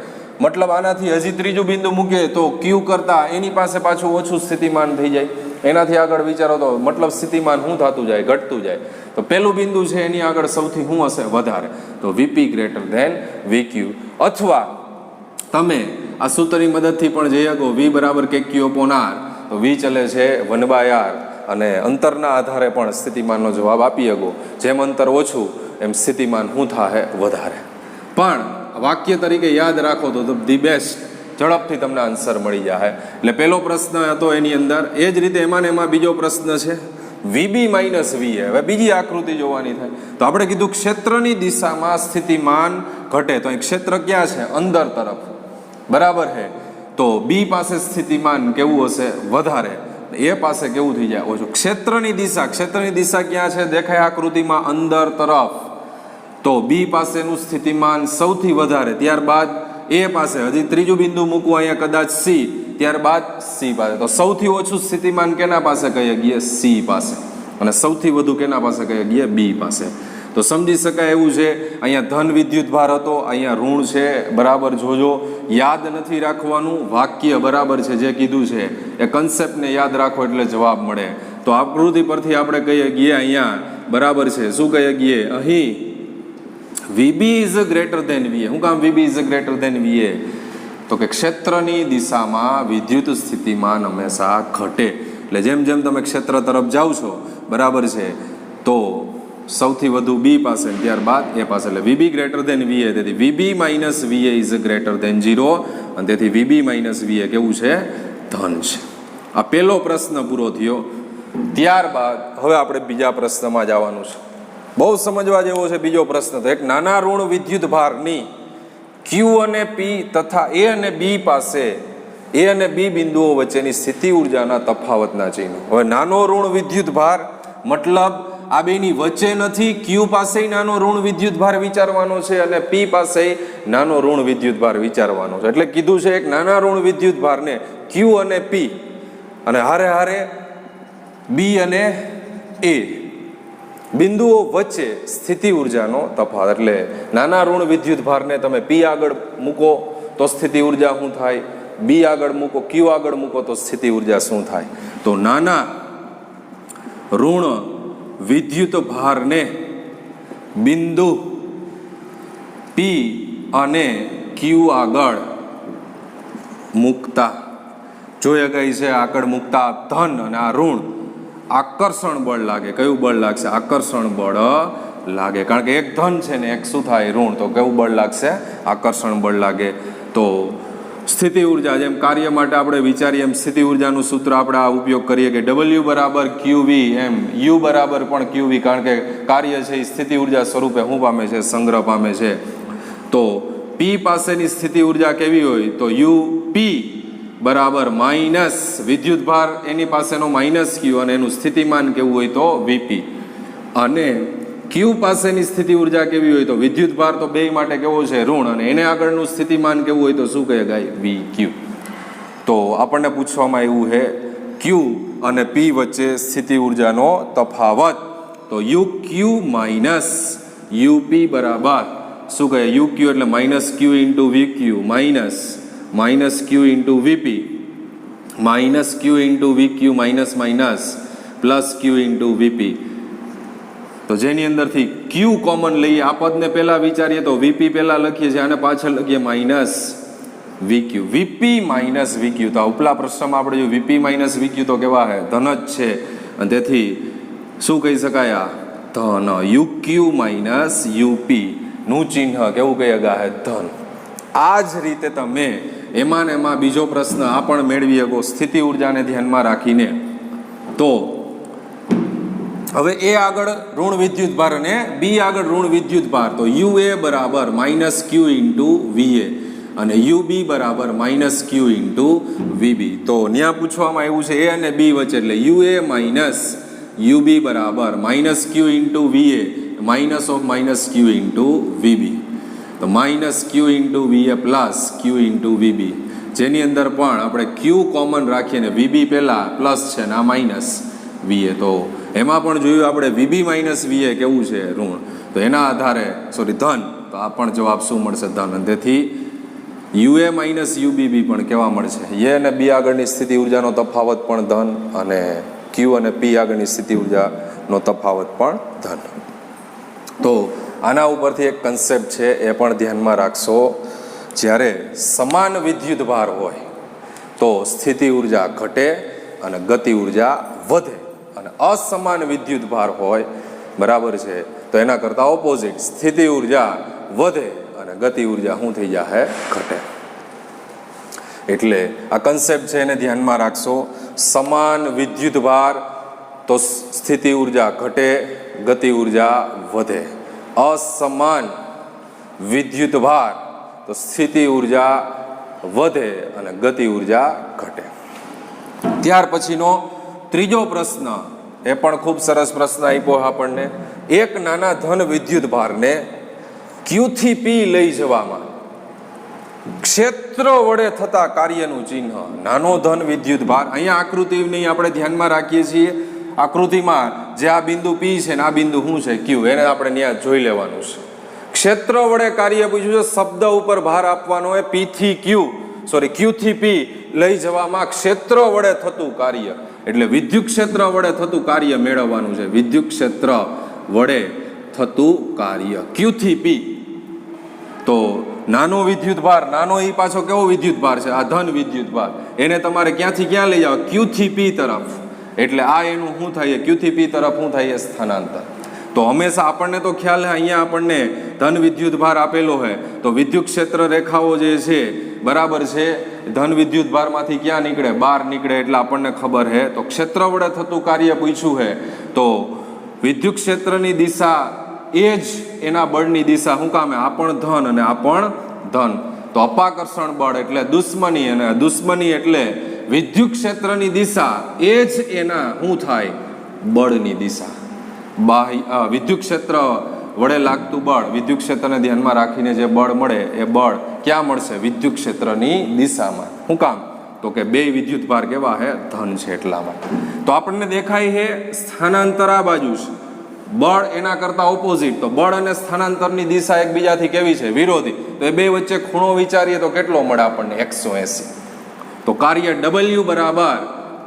મતલબ આનાથી હજી ત્રીજું બિંદુ મૂકીએ તો Q કરતાં એની પાસે પાછું ઓછું સ્થિતિમાન થઈ જાય. એનાથી આગળ વિચારો તો મતલબ સ્થિતિમાન શું થતું જાય? ઘટતું જાય. તો પહેલું બિંદુ છે એની આગળ સૌથી શું હશે? વધારે. તો VP ગ્રેટર ધેન VQ. અથવા તમે આ સૂત્રની મદદથી પણ જઈ શકો V બરાબર KQ/R. તો V ચલે છે 1/R, અને અંતરના આધારે પણ સ્થિતિમાનનો જવાબ આપી શકો. જેમ અંતર ઓછું એમ સ્થિતિમાન શું થાય? વધારે. પણ વાક્ય તરીકે યાદ રાખો તો ધી બેસ્ટ, ઝડપથી તમને આન્સર મળી જાય. એટલે પહેલો પ્રશ્ન હતો એની અંદર. એ જ રીતે એમાં ને એમાં બીજો પ્રશ્ન છે VB - VA. હવે બીજી આકૃતિ જોવાની થાય. તો આપણે કીધું ક્ષેત્રની દિશામાં સ્થિતિમાન ઘટે. તો અહીં ક્ષેત્ર ક્યાં છે? અંદર તરફ, બરાબર છે. તો B પાસે સ્થિતિમાન કેવું હશે? વધારે. A પાસે કેવું થઈ જાય? ઓછું. ક્ષેત્રની દિશા ક્યાં છે? દેખાય આકૃતિમાં અંદર તરફ. તો B પાસેનું સ્થિતિમાન સૌથી વધારે, ત્યારબાદ A પાસે, હજી ત્રીજું બિંદુ મૂકવું અહીંયા કદાચ C, ત્યારબાદ C પાસે. તો સૌથી ઓછું સ્થિતિમાન કેના પાસે કહીએ ગઈએ? C પાસે. અને સૌથી વધુ કેના પાસે કહીએ ગઈએ? B પાસે. તો સમજી શકાય એવું છે. અહીંયા ધન વિદ્યુત ભાર હતો, અહીંયા ઋણ છે, બરાબર. જોજો, યાદ નથી રાખવાનું, વાક્ય બરાબર છે જે કીધું છે એ કન્સેપ્ટને યાદ રાખો એટલે જવાબ મળે. તો આકૃતિ પરથી આપણે કહીએ ગઈએ અહીંયા, બરાબર છે, શું કહીએ ગઈએ? અહીં VB is greater than VA. શું કામ VB is greater than VA? તો કે ક્ષેત્રની દિશામાં વિદ્યુત સ્થિતિમાન હંમેશા ઘટે. એટલે જેમ જેમ તમે ક્ષેત્ર તરફ જાઓ છો, બરાબર છે, તો સૌથી વધુ B પાસે, ત્યારબાદ A પાસે. એટલે VB ગ્રેટર ધેન VA. તેથી VB - VA is greater than 0, અને તેથી VB - VA કેવું છે? ધન છે. આ પહેલો પ્રશ્ન પૂરો થયો. ત્યારબાદ હવે આપણે બીજા પ્રશ્નમાં જવાનું છે. બહુ સમજવા જેવો છે બીજો પ્રશ્ન. તો એક નાના ઋણ વિદ્યુત ભારની Q અને P તથા A અને B પાસે, A અને B બિંદુઓ વચ્ચેની સ્થિતિ ઉર્જાના તફાવતના ચિહ્નો. હવે નાનો ઋણ વિદ્યુત ભાર મતલબ આ બેની વચ્ચે નથી. Q પાસે નાનો ઋણ વિદ્યુત ભાર વિચારવાનો છે અને P પાસે નાનો ઋણ વિદ્યુત ભાર વિચારવાનો છે. એટલે કીધું છે એક નાના ઋણ વિદ્યુત ભારને Q અને P, અને હારે હારે B અને A બિંદુઓ વચ્ચે સ્થિતિ ઉર્જાનો તફાવત. એટલે નાના ઋણ વિદ્યુત ભારને તમે P આગળ મૂકો તો સ્થિતિ ઉર્જા શું થાય? B આગળ મૂકો, Q આગળ મૂકો તો સ્થિતિ ઉર્જા શું થાય? તો નાના ઋણ વિદ્યુત ભારને બિંદુ P અને Q આગળ મૂકતા, જોઈ ગઈ છે આગળ મૂકતા ધન અને આ ઋણ, આકર્ષણ બળ લાગે. કયું બળ લાગશે? આકર્ષણ બળ લાગે. કારણ કે એક ધન છે ને એક શું થાય? ઋણ. તો કેવું બળ લાગશે? આકર્ષણ બળ લાગે. તો સ્થિતિ ઉર્જા, જેમ કાર્ય માટે આપણે વિચારીએ એમ સ્થિતિ ઉર્જાનું સૂત્ર આપણે આ ઉપયોગ કરીએ કે W બરાબર QV, એમ U બરાબર પણ QV, કારણ કે કાર્ય છે એ સ્થિતિ ઉર્જા સ્વરૂપે શું પામે છે? સંગ્રહ પામે છે. તો P પાસેની સ્થિતિ ઉર્જા કેવી હોય? તો UP બરાબર માઇનસ વિદ્યુત ભાર એની પાસેનો માઇનસ Q અને એનું સ્થિતિમાન કેવું હોય? તો VP. અને Q પાસેની સ્થિતિ ઉર્જા કેવી હોય? તો વિદ્યુત ભાર તો બે માટે કેવો છે? ઋણ, અને એને આગળનું સ્થિતિમાન કેવું હોય? તો શું કહે ગાય? VQ. તો આપણને પૂછવામાં આવ્યું છે Q અને P વચ્ચે સ્થિતિ ઉર્જાનો તફાવત. તો UQ માઇનસ UP બરાબર શું કહે? UQ એટલે minus Q into VQ minus Q into VP minus Q into VQ minus minus plus Q into VP. તો જેની અંદરથી Q કોમન લઈએ, આ પદને પહેલા વિચારીએ તો VP પહેલા લખીએ છીએ અને પાછળ લખીએ minus VQ. VP minus VQ. તો ઉપલા પ્રશ્નમાં આપણે જો VP માઇનસ VQ તો કેવા છે? ધન જ છે, અને તેથી શું કહી શકાય? ધન. UQ માઇનસ UP નું ચિહ્ન કેવું કહી શકાય? ધન. આ જ રીતે તમે એમાં ને એમાં બીજો પ્રશ્ન આ પણ મેળવી શકો સ્થિતિ ઉર્જાને ધ્યાનમાં રાખીને. તો હવે એ આગળ ઋણ વિદ્યુત ભાર અને બી આગળ ઋણ વિદ્યુત ભાર. તો UA બરાબર માઇનસ Q ઇન્ટુ VA અને UB બરાબર માઇનસ Q ઇન્ટુ VB. તો ત્યાં પૂછવામાં આવ્યું છે A અને B વચ્ચે, એટલે UA માઇનસ UB બરાબર minus Q into VA minus of minus Q into VB. તો minus Q into VA plus Q into VB, જેની અંદર પણ આપણે Q કોમન રાખીએ ને VB પહેલા પ્લસ છે ને આ માઇનસ VA. તો એમાં પણ જોયું આપણે VB માઇનસ VA કેવું છે? ઋણ. તો એના આધારે ધન. તો આ પણ જવાબ શું મળશે? ધન. અને તેથી UA માઇનસ UBB પણ કેવા મળશે? A અને B આગળની સ્થિતિ ઉર્જાનો તફાવત પણ ધન અને Q અને P આગળની સ્થિતિ ઉર્જાનો તફાવત પણ ધન. તો આના ઉપરથી એક કન્સેપ્ટ છે એ પણ ધ્યાનમાં રાખશો. જ્યારે સમાન વિદ્યુત ભાર હોય તો સ્થિતિ ઉર્જા ઘટે અને ગતિ ઉર્જા વધે, અને અસમાન વિદ્યુત ભાર હોય બરાબર છે તો એના કરતાં ઓપોઝિટ સ્થિતિ ઉર્જા વધે અને ગતિ ઉર્જા શું થઈ જાય? ઘટે. એટલે આ કન્સેપ્ટ છે એને ધ્યાનમાં રાખશો. સમાન વિદ્યુત ભાર તો સ્થિતિ ઉર્જા ઘટે, ગતિ ઉર્જા વધે. અસમાન વિદ્યુત ભાર તો સ્થિતિ ઉર્જા વધે અને ગતિ ઉર્જા ઘટે. ત્યાર પછીનો ત્રીજો પ્રશ્ન, એ પણ ખૂબ સરસ પ્રશ્ન આપ્યો આપણને. એક નાના ધન વિદ્યુત ભારને Q થી P લઈ જવામાં ક્ષેત્ર વડે થતા કાર્યનું ચિહ્ન. નાનો ધન વિદ્યુત ભાર, અહીંયા આકૃતિની આપણે ધ્યાનમાં રાખીએ છીએ. આકૃતિમાં જે આ બિંદુ P છે ને આ બિંદુ શું છે? Q. એને આપણે ત્યાં જોઈ લેવાનું છે. ક્ષેત્ર વડે કાર્ય પૂછ્યું છે, શબ્દ ઉપર ભાર આપવાનો હોય. Q થી P લઈ જવામાં ક્ષેત્ર વડે થતું કાર્ય, એટલે વિદ્યુત ક્ષેત્ર વડે થતું કાર્ય મેળવવાનું છે. વિદ્યુત ક્ષેત્ર વડે થતું કાર્ય Q થી P. તો નાનો વિદ્યુત ભાર, નાનો એ પાછો કેવો વિદ્યુત ભાર છે? આ ધન વિદ્યુત ભાર. એને તમારે ક્યાંથી ક્યાં લઈ જાવ? Q થી P તરફ. એટલે આ એનું શું થાય? Q થી P તરફ શું થાય? સ્થાનાંતર. તો હંમેશા આપણને તો ખ્યાલ છે, અહીંયા આપણને ધન વિદ્યુત ભાર આપેલો હોય તો વિદ્યુત ક્ષેત્ર રેખાઓ જે છે બરાબર છે ધન વિદ્યુત ભારમાંથી ક્યાં નીકળે? બહાર નીકળે. એટલે આપણને ખબર છે. તો ક્ષેત્ર વડે થતું કાર્ય પૂછ્યું છે તો વિદ્યુત ક્ષેત્રની દિશા એ જ એના બળની દિશા. શું કામે? આ પણ ધન અને આ પણ ધન. તો અપાકર્ષણ બળ એટલે દુશ્મની, અને દુશ્મની એટલે વિદ્યુત ક્ષેત્રની દિશા એ જ એના શું થાય? બળની દિશા. વિદ્યુત ક્ષેત્ર વડે લાગતું બળ, વિદ્યુત ક્ષેત્રને ધ્યાનમાં રાખીને જે બળ મળે એ બળ ક્યાં મળશે? વિદ્યુત ક્ષેત્રની દિશામાં. શું કામ? તો કે બે વિદ્યુત ભાર કેવા છે? ધન છે એટલામાં. તો આપણને દેખાય છે સ્થાનાંતર આ બાજુ છે, બળ એના કરતા ઓપોઝિટ. તો બળ અને સ્થાનાંતરની દિશા એકબીજાથી કેવી છે? વિરોધી. તો એ બે વચ્ચે ખૂણો વિચારીએ તો કેટલો મળે આપણને? 180. તો કાર્ય W બરાબર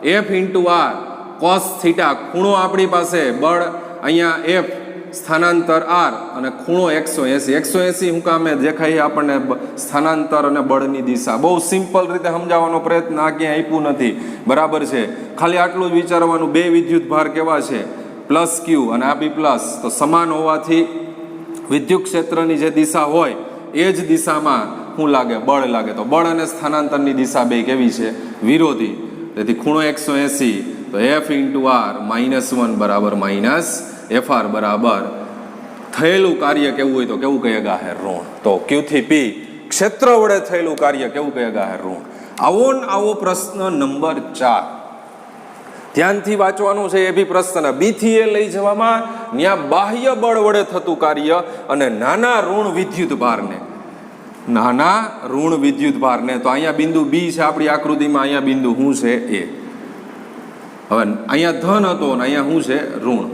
F × R cos θ. ખૂણો આપણી પાસે બળ અહીંયા એફ સ્થાનાંતર આર અને ખૂણો 180. 180 શું કામે દેખાય આપણને? સ્થાનાંતર અને બળની દિશા. બહુ સિમ્પલ રીતે સમજાવવાનો પ્રયત્ન આ ક્યાંય આપ્યું નથી, બરાબર છે. ખાલી આટલું જ વિચારવાનું, બે વિદ્યુત ભાર કેવા છે, પ્લસ ક્યુ અને આ બી પ્લસ, તો સમાન હોવાથી વિદ્યુત ક્ષેત્રની જે દિશા હોય એ જ દિશામાં શું લાગે? બળ લાગે. તો બળ અને સ્થાનાંતરની દિશા બે કેવી છે? વિરોધી. તેથી ખૂણો 180, તો એફ ઇન્ટુ આર -1 બરાબર -FR બરાબર થયેલું કાર્ય કેવું હોય તો કેવું કહેગા હે? ઋણ. તો ક્યુ થી પી ક્ષેત્ર વડે થયેલું કાર્ય કેવું કહેગા હે? ઋણ. આવો પ્રશ્ન નંબર 4 ધ્યાનથી વાંચવાનું છે. એ બી પ્રશ્ન બી થી એ લઈ જવામાં ત્યાં બાહ્ય બળ વડે થતું કાર્ય અને નાના ઋણ વિદ્યુત ભારને, નાના ઋણ વિદ્યુત ભારને. તો અહીંયા બિંદુ બી છે આપણી આકૃતિમાં, અહીંયા બિંદુ શું છે? એ. હવે અહીંયા ધન હતો ને અહીંયા શું છે? ઋણ.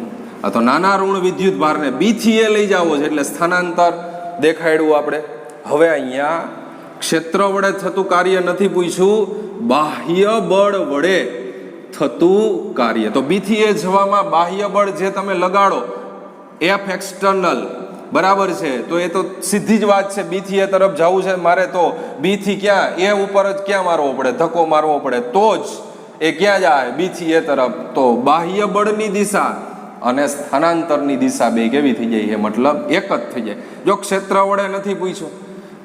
તો નાના ઋણ વિદ્યુત ભારને બી થી એ લઈ જાવો છે એટલે સ્થાનાંતર દેખાડ્યું આપણે. હવે અહીંયા ક્ષેત્ર વડે થતું કાર્ય નથી પૂછ્યું, બાહ્ય બળ વડે થતું કાર્ય. તો બી થી એ જવામાં બાહ્ય બળ જે તમે લગાડો એફ એક્સટર્નલ, બરાબર છે, તો એ તો સીધી જ વાત છે. બી થી એ તરફ જવું છે મારે, તો બી થી ક્યાં? એ ઉપર જ ક્યાં મારવો પડે? ધક્કો મારવો પડે, તો જ એ ક્યાં જાય? બી થી એ તરફ. તો બાહ્ય બળની દિશા અને સ્થાનાંતરની દિશા બે કેવી થઈ જાય? એ મતલબ એક જ થઈ જાય. જો ક્ષેત્ર વડે નથી પૂછ્યું,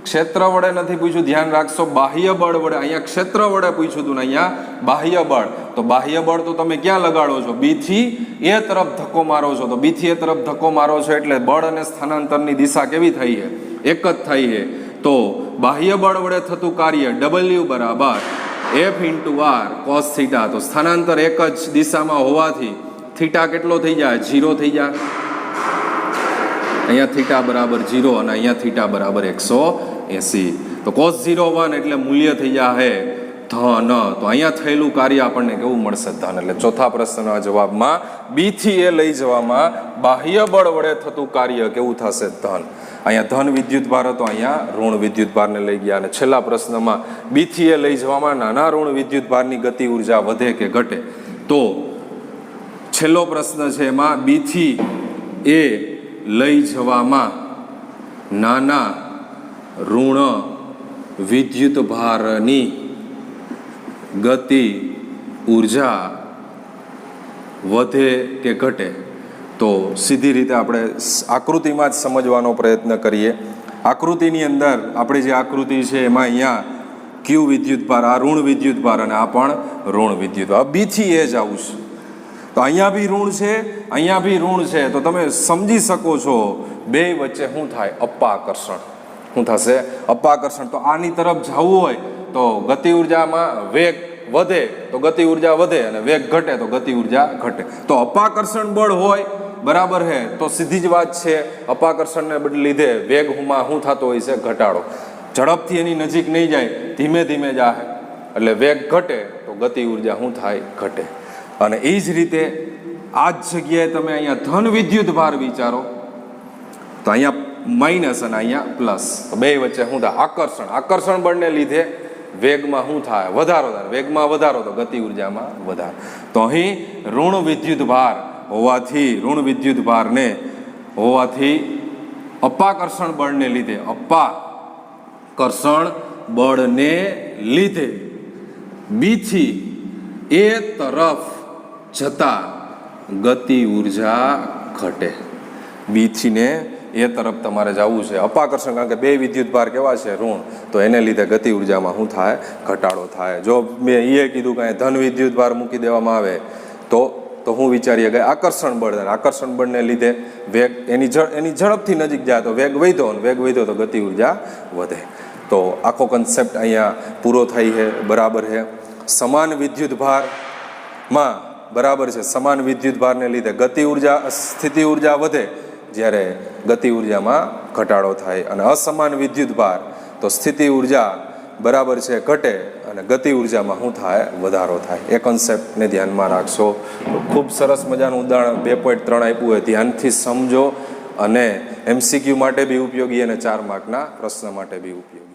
ક્ષેત્ર વડે નથી પૂછ્યું, ધ્યાન રાખશો. બાહ્ય બળ વડે, અહીંયા ક્ષેત્ર વડે પૂછ્યું હતું ને અહીંયા બાહ્ય બળ. તો બાહ્ય બળ તો તમે ક્યાં લગાડો છો? બી થી એ તરફ ધક્કો મારો છો. તો બી થી એ તરફ ધક્કો મારો છો એટલે બળ અને સ્થાનાંતરની દિશા કેવી થઈ છે? એક જ થઈ છે. તો બાહ્ય બળ વડે થતું કાર્ય W બરાબર F into R cos theta. તો સ્થાનાંતર એક જ દિશામાં હોવાથી થીટા કેટલો થઈ જાય? 0 થઈ જાય. અહીંયા થીટા બરાબર 0 અને અહીંયા થીટા બરાબર 180. તો cos 0 1 એટલે મૂલ્ય થઈ જાય ધન. તો અહીંયા થયેલું કાર્ય આપણને કેવું મળશે? ધન. એટલે ચોથા પ્રશ્નના જવાબમાં બી થી એ લઈ જવામાં બાહ્ય બળ વડે થતું કાર્ય કેવું થશે? ધન. અહીંયા ધન વિદ્યુત ભાર હતો, અહીંયા ઋણ વિદ્યુત ભારને લઈ ગયા. અને છેલ્લા પ્રશ્નમાં બી થી એ લઈ જવામાં નાના ઋણ વિદ્યુત ભારની ગતિ ઉર્જા વધે કે ઘટે? તો છેલ્લો પ્રશ્ન છે એમાં બી થી એ લઈ જવામાં નાના ઋણ વિદ્યુત ભારની ગતિ ઉર્જા વધે કે ઘટે? તો સીધી રીતે આપણે આકૃતિમાં જ સમજવાનો પ્રયત્ન કરીએ. આકૃતિની અંદર આપણે જે આકૃતિ છે એમાં અહીંયા ક્યુ વિદ્યુત ભાર, આ ઋણ વિદ્યુત ભાર અને આ પણ ઋણ વિદ્યુત ભાર. બી થી એ જ આવું છે. તો અહીંયા બી ઋણ છે, અહીંયા બી ઋણ છે. તો તમે સમજી શકો છો બે વચ્ચે શું થાય? અપાકર્ષણ. શું થશે? અપાકર્ષણ. તો આની તરફ જવું હોય તો ગતિ ઉર્જામાં વેગ વધે તો ગતિ ઉર્જા વધે અને વેગ ઘટે તો ગતિ ઉર્જા ઘટે. તો અપાકર્ષણ બળ હોય, બરાબર છે, તો સીધી જ વાત છે અપાકર્ષણને લીધે વેગમાં શું થતો હોય છે? ઘટાડો. ઝડપથી એની નજીક નહીં જાય, ધીમે ધીમે જાય એટલે વેગ ઘટે તો ગતિ ઉર્જા શું થાય? ઘટે. અને એ જ રીતે આ જ જગ્યાએ તમે અહીંયા ધન વિદ્યુત ભાર વિચારો તો અહીંયા માઇનસ અને અહીંયા પ્લસ. તો બે વચ્ચે શું થાય? આકર્ષણ. આકર્ષણ બળને લીધે વેગમાં શું થાય? વધારો થાય. વેગમાં વધારો તો ગતિ ઉર્જામાં વધારો. તો અહીં ઋણ વિદ્યુત ભાર હોવાથી, ઋણ વિદ્યુત ભારને હોવાથી અપાકર્ષણ બળને લીધે, અપાકર્ષણ બળને લીધે બી થી એ તરફ જતા ગતિ ઉર્જા ઘટે. બી થી ને એ તરફ તમારે જવું છે. અપાકર્ષણ, કારણ કે બે વિદ્યુત ભાર કેવા છે? ઋણ. તો એને લીધે ગતિ ઉર્જામાં શું થાય? ઘટાડો થાય. જો મેં એ કીધું કે ધન વિદ્યુત ભાર મૂકી દેવામાં આવે તો હું વિચારીએ કે આકર્ષણ બળ, આકર્ષણ બળને લીધે વેગ એની ઝડપથી નજીક જાય તો વેગ વધ્યો અને વેગ વધ્યો તો ગતિ ઉર્જા વધે. તો આખો કન્સેપ્ટ અહીંયા પૂરો થાય છે, બરાબર છે. સમાન વિદ્યુત ભારમાં, બરાબર છે, સમાન વિદ્યુત ભારને લીધે ગતિ ઉર્જા, સ્થિતિ ઉર્જા વધે જ્યારે ગતિ ઉર્જામાં ઘટાડો થાય. અને અસમાન વિદ્યુત ભાર તો સ્થિતિ ઉર્જા, બરાબર છે, ઘટે અને ગતિ ઉર્જામાં શું થાય? વધારો થાય. એ કન્સેપ્ટને ધ્યાનમાં રાખશો. ખૂબ સરસ મજાનું ઉદાહરણ 2.3 આપ્યું હોય, ધ્યાનથી સમજો અને MCQ માટે બી ઉપયોગી અને 4 માર્કના પ્રશ્ન માટે બી ઉપયોગી.